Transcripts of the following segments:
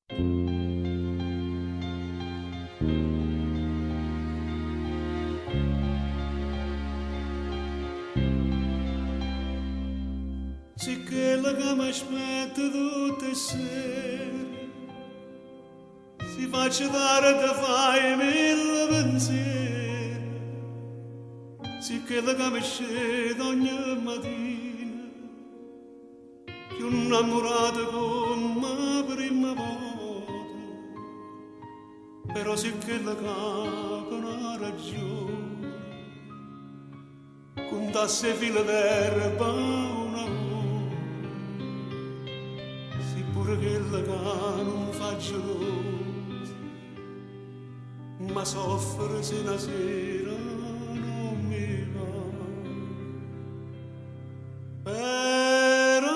C'è quella che mi aspetta tutte sere, si faccia dare da fare mille pensieri, c'è quella che mi scende ogni mattina, più innamorata come prima volta, però c'è quella che ha una ragione, contasse fila d'erba una volta. Pure quella che non fa gelosa, ma soffre se una sera non mi va. Però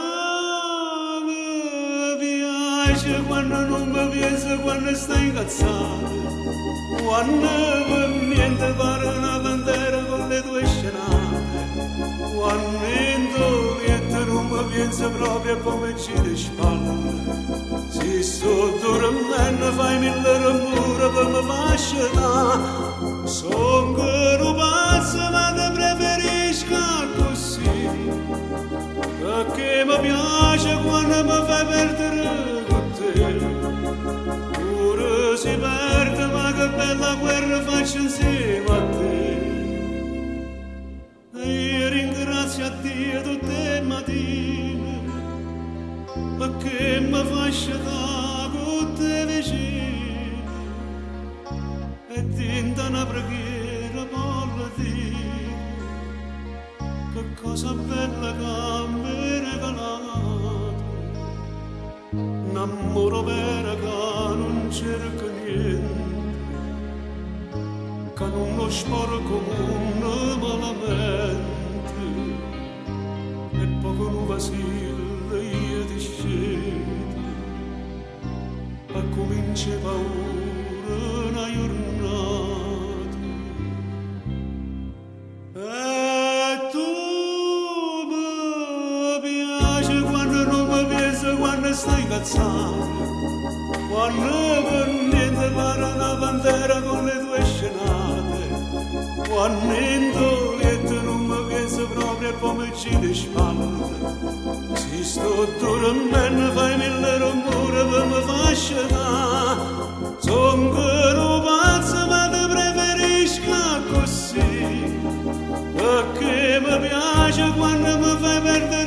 mi piace quando non mi piace, quando stai incazzata, quando per niente pare una bandera con le tue scenate, quando indolietta non mi piensa proprio come ci di spalle. Se sto dormendo fai mille rumore per mi fascinare, son che non pazzo ma te preferisco così, perché mi piace quando mi fai perdere con te, pure si perde ma che bella guerra faccio insieme a te. E io ringrazio a Dio tutte le mattine, perché mi fa scegliere con te vicino, e tinta una preghiera per dire che cosa bella che mi regalate, un amore vero che non cerca niente, che non lo sporco un malamente, e poco non vacilla io ti scelgo, e comincia paura una giornata, e tu mi piace quando non mi piace, quando stai cazzando, quando per niente pare una bandera con le tue scenate, quando indolietta non mi pensa proprio come ci di spalle, se sto dormendo fai mille rumore per mi fascinare, son che non pazzo ma te preferisco così, perché mi piace quando mi fai perdere